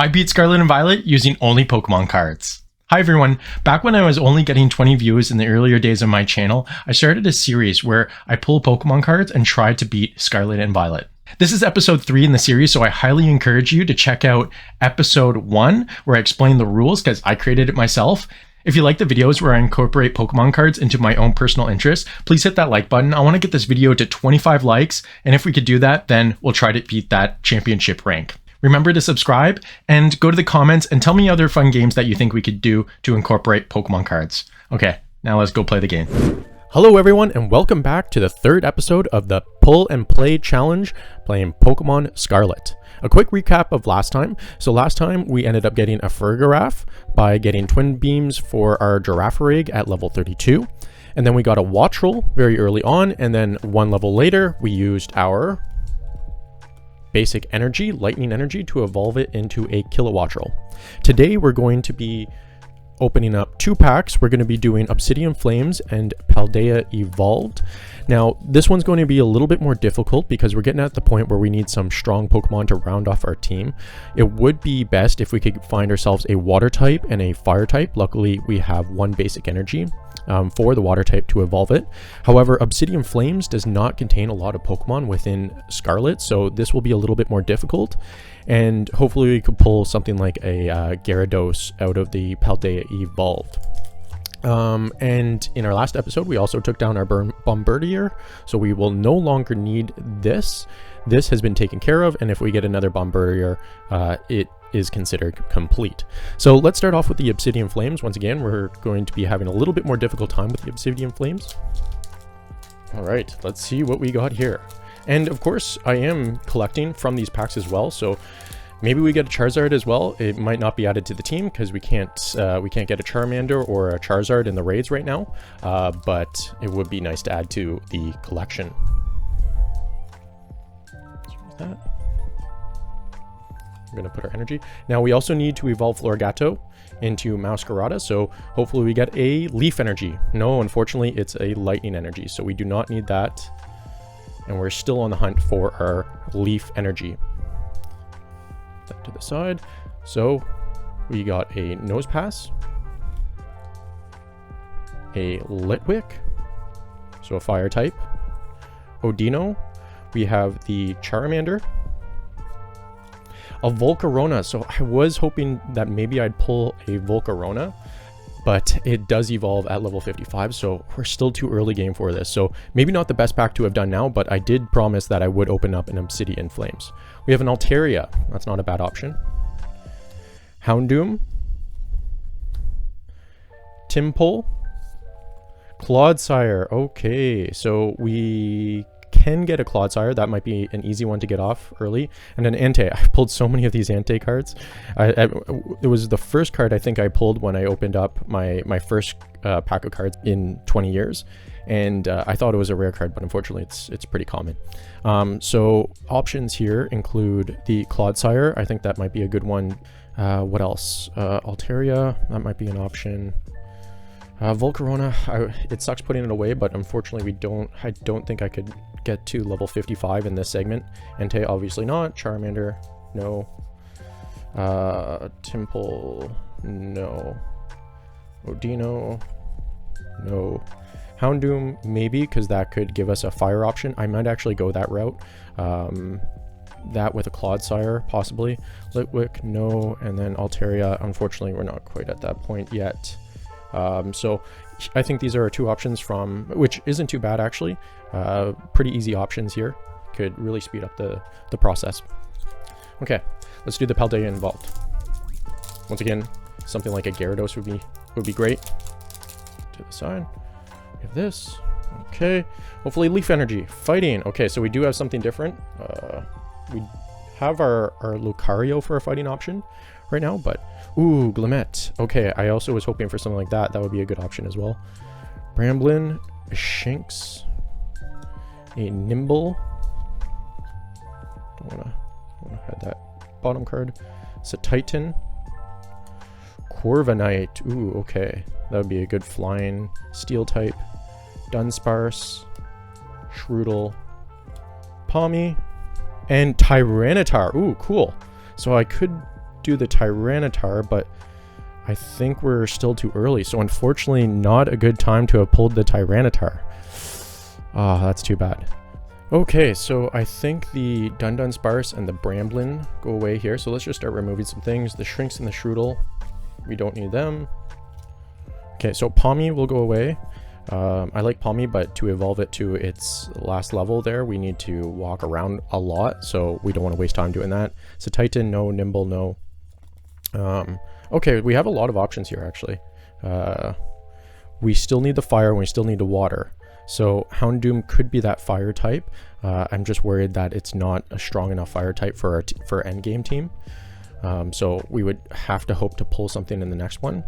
I beat Scarlet and Violet using only Pokemon cards. Hi everyone, back when I was only getting 20 views in the earlier days of my channel, I started a series where I pull Pokemon cards and try to beat Scarlet and Violet. This is episode 3 in the series, so I highly encourage you to check out episode 1 where I explain the rules because I created it myself. If you like the videos where I incorporate Pokemon cards into my own personal interests, please hit that like button. I want to get this video to 25 likes, and if we could do that, then we'll try to beat that championship rank. Remember to subscribe and go to the comments and tell me other fun games that you think we could do to incorporate Pokemon cards. Okay, now let's go play the game. Hello everyone, and welcome back to the third episode of the Pull and Play Challenge, playing Pokemon Scarlet. A quick recap of last time. So last time we ended up getting a Fergaraf by getting Twin Beams for our Girafarig at level 32. And then we got a Wattrel very early on, and then one level later we used our basic energy, lightning energy, to evolve it into a Kilowattrel. Today we're going to be opening up 2 packs. We're going to be doing Obsidian Flames and Paldea Evolved. Now this one's going to be a little bit more difficult because we're getting at the point where we need some strong Pokemon to round off our team. It would be best if we could find ourselves a water type and a fire type. Luckily we have one basic energy for the water type to evolve it. However, Obsidian Flames does not contain a lot of Pokemon within Scarlet, so this will be a little bit more difficult, and hopefully we could pull something like a Gyarados out of the Paldea Evolved. And in our last episode we also took down our Bombardier, so we will no longer need this. This has been taken care of, and if we get another Bombardier, it is considered complete. So let's start off with the Obsidian Flames. Once again, we're going to be having a little bit more difficult time with the Obsidian Flames. All right, let's see what we got here. And of course, I am collecting from these packs as well, so maybe we get a Charizard as well. It might not be added to the team because we can't get a Charmander or a Charizard in the raids right now, but it would be nice to add to the collection. So that. We're going to put our energy. Now we also need to evolve Floragato into Masquerada, so hopefully we get a leaf energy. No, unfortunately it's a lightning energy, so we do not need that. And we're still on the hunt for our leaf energy. Put that to the side. So we got a Nosepass, a Litwick, so a fire type, Odino, we have the Charmander, a Volcarona. So I was hoping that maybe I'd pull a Volcarona, but it does evolve at level 55, so we're still too early game for this. So maybe not the best pack to have done now, but I did promise that I would open up an Obsidian Flames. We have an Altaria. That's not a bad option. Houndoom, Timpole, Clodsire. Okay, so we can get a Clodsire. That might be an easy one to get off early. And an Entei. I pulled so many of these Entei cards. It was the first card I think I pulled when I opened up my first pack of cards in 20 years. And I thought it was a rare card, but unfortunately it's pretty common. So options here include the Clodsire. I think that might be a good one. What else? Altaria, that might be an option. Volcarona, it sucks putting it away, but unfortunately I don't think I could get to level 55 in this segment. Entei, obviously not. Charmander, no. Timpole, no. Odino, no. Houndoom, maybe, because that could give us a fire option. I might actually go that route. That with a Clodsire, possibly. Litwick, no. And then Altaria, unfortunately, we're not quite at that point yet. So I think these are our 2 options from, which isn't too bad actually. Pretty easy options here. Could really speed up the process. Okay, let's do the Paldea Evolved. Once again, something like a Gyarados would be great. To the side. We have this. Okay, hopefully Leaf Energy. Fighting. Okay, so we do have something different. We have our Lucario for a fighting option right now, but ooh, Glimmet. Okay, I also was hoping for something like that. That would be a good option as well. Bramblin, a Shinx, a Nimble. Don't wanna have that bottom card. It's a Titan. Corviknight. Ooh, okay. That would be a good flying steel type. Dunsparce, Shroodle, Palmy, and Tyranitar. Ooh, cool. So I could do the Tyranitar, but I think we're still too early. So unfortunately, not a good time to have pulled the Tyranitar. Ah, that's too bad. Okay, so I think the Dunsparce and the Bramblin go away here. So let's just start removing some things. The Shrinks and the Shroodle, we don't need them. Okay, so Palmy will go away. I like Palmy, but to evolve it to its last level there, we need to walk around a lot, so we don't want to waste time doing that. So Titan, no. Nimble, no. Okay, we have a lot of options here, actually. We still need the fire, and we still need the water. So Houndoom could be that fire type. I'm just worried that it's not a strong enough fire type for our endgame team. So we would have to hope to pull something in the next one.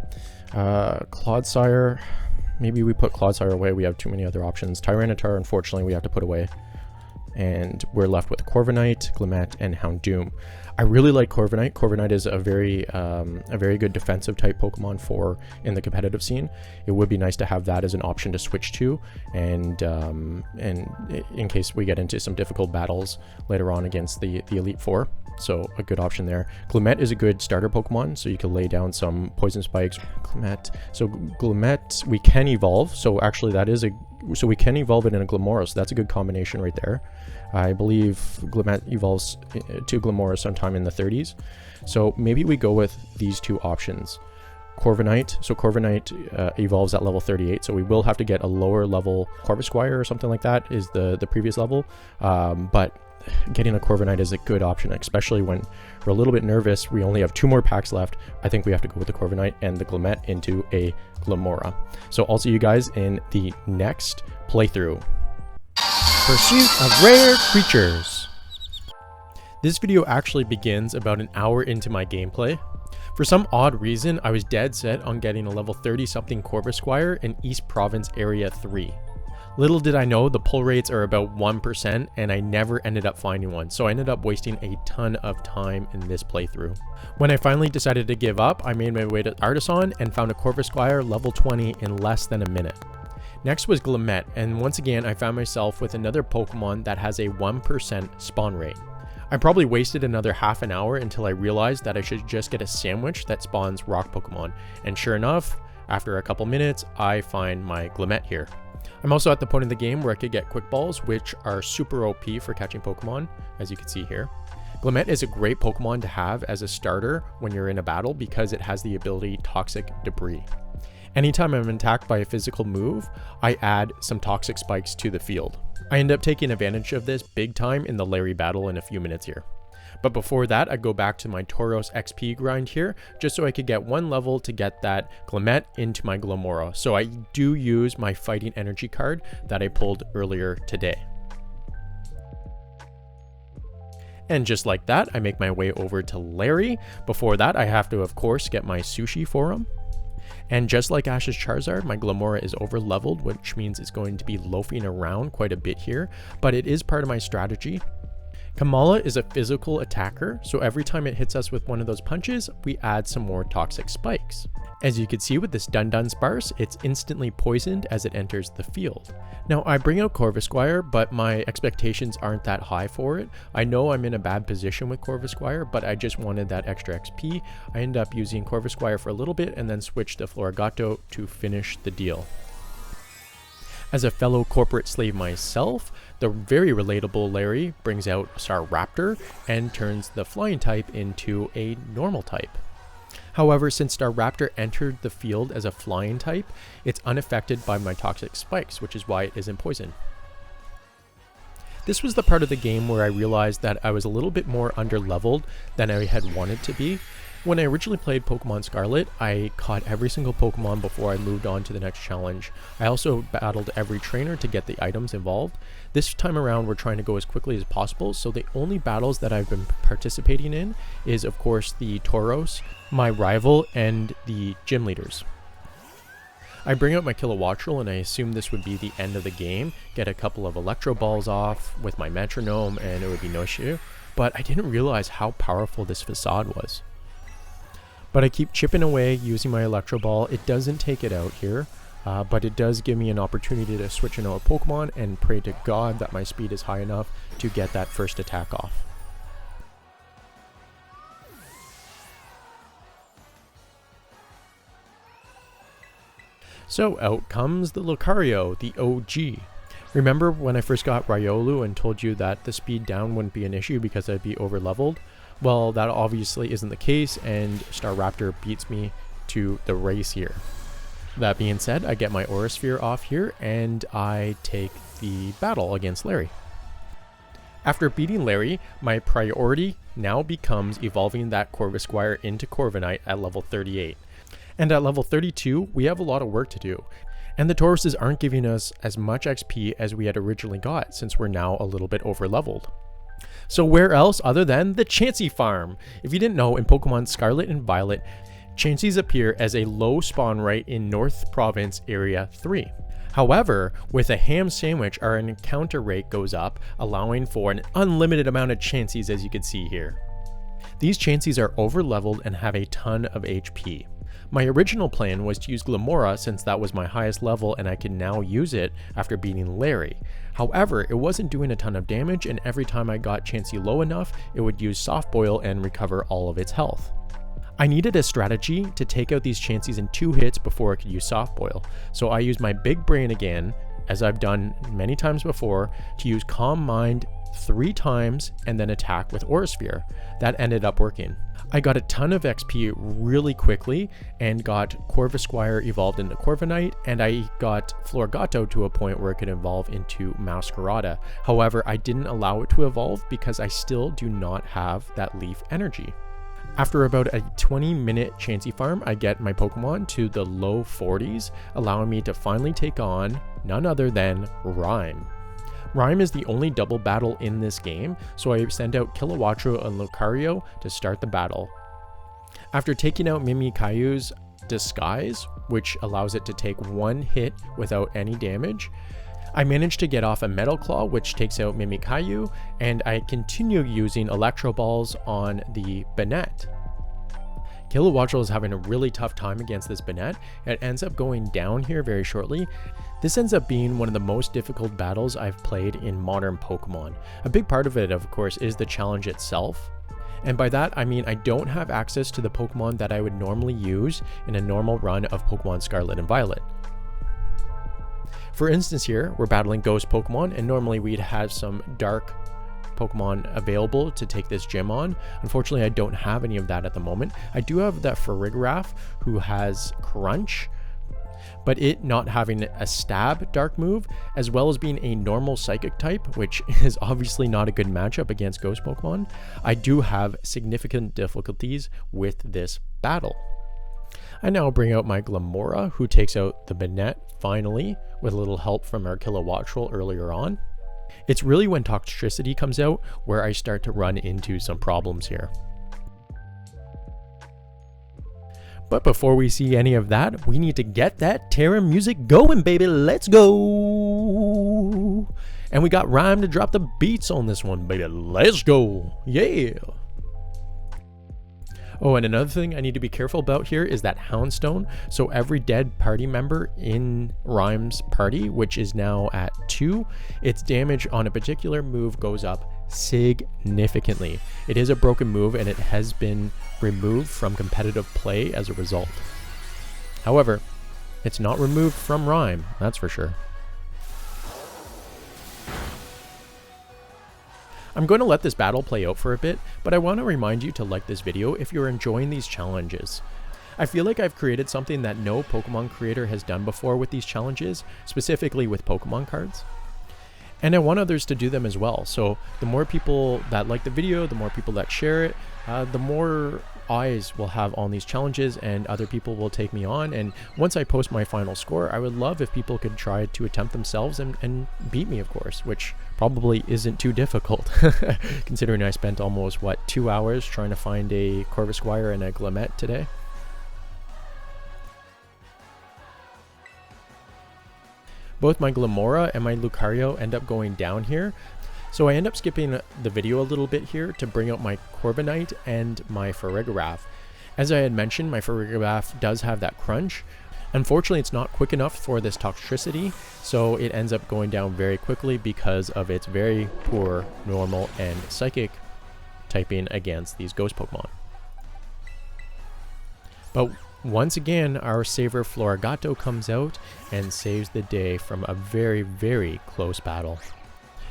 Clodsire, maybe we put Clodsire away. We have too many other options. Tyranitar, unfortunately, we have to put away. And we're left with Corviknight, Glimmet, and Houndoom. I really like Corviknight. Corviknight is a very good defensive type Pokemon for in the competitive scene. It would be nice to have that as an option to switch to, and in case we get into some difficult battles later on against the Elite Four. So a good option there. Glimmet is a good starter Pokemon, so you can lay down some poison spikes. Glimmet. So Glimmet we can evolve. So actually so we can evolve it in a Glimmora. So that's a good combination right there. I believe Glimmet evolves to Glimmora sometime in the 30s. So maybe we go with these two options. Corviknight. So Corviknight evolves at level 38. So we will have to get a lower level Corvisquire or something like that is the previous level. But getting a Corviknight is a good option, especially when we're a little bit nervous. We only have 2 more packs left. I think we have to go with the Corviknight and the Glimmet into a Glimmora. So I'll see you guys in the next playthrough. Pursuit of Rare Creatures. This video actually begins about an hour into my gameplay. For some odd reason, I was dead set on getting a level 30 something Corvisquire in East Province Area 3. Little did I know the pull rates are about 1%, and I never ended up finding one, so I ended up wasting a ton of time in this playthrough. When I finally decided to give up, I made my way to Artisan and found a Corvisquire level 20 in less than a minute. Next was Glimmet, and once again I found myself with another Pokemon that has a 1% spawn rate. I probably wasted another half an hour until I realized that I should just get a sandwich that spawns rock Pokemon, and sure enough, after a couple minutes, I find my Glimmet here. I'm also at the point in the game where I could get Quick Balls, which are super OP for catching Pokemon, as you can see here. Glimmet is a great Pokemon to have as a starter when you're in a battle because it has the ability Toxic Debris. Anytime I'm attacked by a physical move, I add some Toxic Spikes to the field. I end up taking advantage of this big time in the Larry battle in a few minutes here. But before that, I go back to my Tauros XP grind here, just so I could get 1 level to get that Glimmet into my Glimmora. So I do use my Fighting Energy card that I pulled earlier today. And just like that, I make my way over to Larry. Before that, I have to, of course, get my Sushi for him. And just like Ash's Charizard, my Glimmora is over leveled, which means it's going to be loafing around quite a bit here, but it is part of my strategy. Kamala is a physical attacker, so every time it hits us with one of those punches, we add some more Toxic Spikes. As you can see with this Dunsparce, it's instantly poisoned as it enters the field. Now I bring out Corvisquire, but my expectations aren't that high for it. I know I'm in a bad position with Corvisquire, but I just wanted that extra XP. I end up using Corvisquire for a little bit and then switch to Florigato to finish the deal. As a fellow corporate slave myself, the very relatable Larry brings out Staraptor and turns the flying type into a normal type. However, since Staraptor entered the field as a flying type, it's unaffected by my Toxic Spikes, which is why it isn't poisoned. This was the part of the game where I realized that I was a little bit more under-leveled than I had wanted to be. When I originally played Pokemon Scarlet, I caught every single Pokemon before I moved on to the next challenge. I also battled every trainer to get the items involved. This time around, we're trying to go as quickly as possible, so the only battles that I've been participating in is, of course, the Tauros, my rival, and the Gym Leaders. I bring out my Kilowattrel and I assume this would be the end of the game, get a couple of Electro Balls off with my Metronome and it would be no issue, but I didn't realize how powerful this Facade was. But I keep chipping away using my Electro Ball. It doesn't take it out here, but it does give me an opportunity to switch into a Pokemon and pray to God that my speed is high enough to get that first attack off. So out comes the Lucario, the OG. Remember when I first got Riolu and told you that the speed down wouldn't be an issue because I'd be over leveled? Well, that obviously isn't the case, and Staraptor beats me to the race here. That being said, I get my Aura Sphere off here and I take the battle against Larry. After beating Larry, my priority now becomes evolving that Corvisquire into Corviknight at level 38. And at level 32, we have a lot of work to do. And the Tauruses aren't giving us as much XP as we had originally got, since we're now a little bit over leveled. So where else other than the Chansey farm? If you didn't know, in Pokemon Scarlet and Violet, Chanseys appear as a low spawn rate in North Province Area 3. However, with a ham sandwich, our encounter rate goes up, allowing for an unlimited amount of Chanseys, as you can see here. These Chanseys are over leveled and have a ton of HP. My original plan was to use Glimmora since that was my highest level and I can now use it after beating Larry. However, it wasn't doing a ton of damage, and every time I got Chansey low enough, it would use Soft Boil and recover all of its health. I needed a strategy to take out these Chanseys in 2 hits before I could use Soft Boil, so I used my big brain again, as I've done many times before, to use Calm Mind 3 times and then attack with Aura Sphere. That ended up working. I got a ton of XP really quickly and got Corvisquire evolved into Corviknight, and I got Floragato to a point where it could evolve into Masquerada. However, I didn't allow it to evolve because I still do not have that leaf energy. After about a 20-minute Chansey farm, I get my Pokemon to the low 40s, allowing me to finally take on none other than Rhyme. Rhyme is the only double battle in this game, so I send out Kilowattrel and Lucario to start the battle. After taking out Mimikaiyu's Disguise, which allows it to take 1 hit without any damage, I managed to get off a Metal Claw, which takes out Mimikaiyu, and I continue using Electro Balls on the Banette. Kilowattrel is having a really tough time against this Banette. It ends up going down here very shortly. This ends up being one of the most difficult battles I've played in modern Pokemon. A big part of it, of course, is the challenge itself. And by that, I mean I don't have access to the Pokemon that I would normally use in a normal run of Pokemon Scarlet and Violet. For instance here, we're battling Ghost Pokemon, and normally we'd have some Dark Pokemon available to take this gym on. Unfortunately, I don't have any of that at the moment. I do have that Farigiraf who has Crunch, but it not having a stab dark move, as well as being a normal psychic type, which is obviously not a good matchup against Ghost Pokemon, I do have significant difficulties with this battle. I now bring out my Glimmora, who takes out the Banette finally, with a little help from our Kilowattrel earlier on. It's really when Toxtricity comes out where I start to run into some problems here. But before we see any of that, we need to get that Terra music going, baby. Let's go! And we got Rhyme to drop the beats on this one, baby. Let's go! Yeah! Oh, and another thing I need to be careful about here is that Houndstone. So every dead party member in Rhyme's party, which is now at 2, its damage on a particular move goes up significantly. It is a broken move and it has been removed from competitive play as a result. However, it's not removed from Rhyme, that's for sure. I'm going to let this battle play out for a bit, but I want to remind you to like this video if you're enjoying these challenges. I feel like I've created something that no Pokemon creator has done before with these challenges, specifically with Pokemon cards. And I want others to do them as well, so the more people that like the video, the more people that share it, the more eyes will have on these challenges and other people will take me on. And once I post my final score, I would love if people could try to attempt themselves and beat me, of course, which probably isn't too difficult considering I spent almost 2 hours trying to find a Corvisquire and a Glammet today. Both my Glimmora and my Lucario end up going down here, so I end up skipping the video a little bit here to bring out my Corviknight and my Farigiraf. As I had mentioned, my Farigiraf does have that Crunch. Unfortunately, it's not quick enough for this Toxtricity, so it ends up going down very quickly because of its very poor normal and psychic typing against these Ghost Pokemon. But Once again, our saver Florigato comes out and saves the day from a very, very close battle.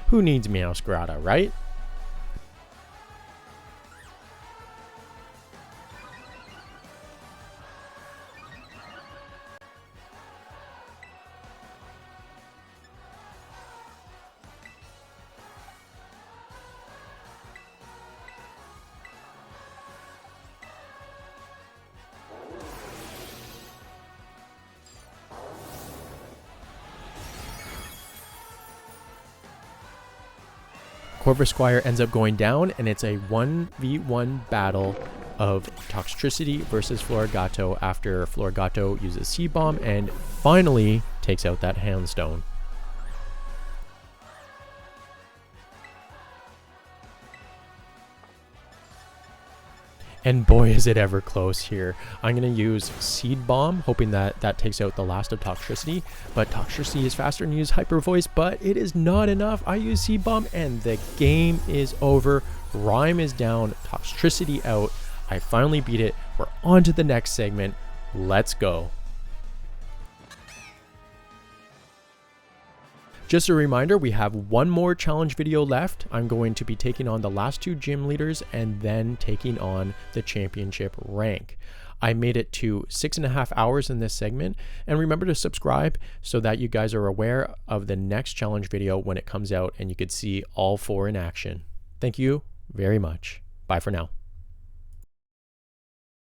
Who needs Meowscarada, right? Corvisquire ends up going down, and it's a 1v1 battle of Toxtricity versus Florigato after Florigato uses Seed Bomb and finally takes out that Houndstone. And boy, is it ever close here. I'm going to use Seed Bomb, hoping that that takes out the last of Toxtricity. But Toxtricity is faster than use Hyper Voice, but it is not enough. I use Seed Bomb, and the game is over. Rhyme is down, Toxtricity out. I finally beat it. We're on to the next segment. Let's go. Just a reminder, we have one more challenge video left. I'm going to be taking on the last 2 gym leaders and then taking on the championship rank. I made it to 6.5 hours in this segment, and remember to subscribe so that you guys are aware of the next challenge video when it comes out and you could see all 4 in action. Thank you very much. Bye for now.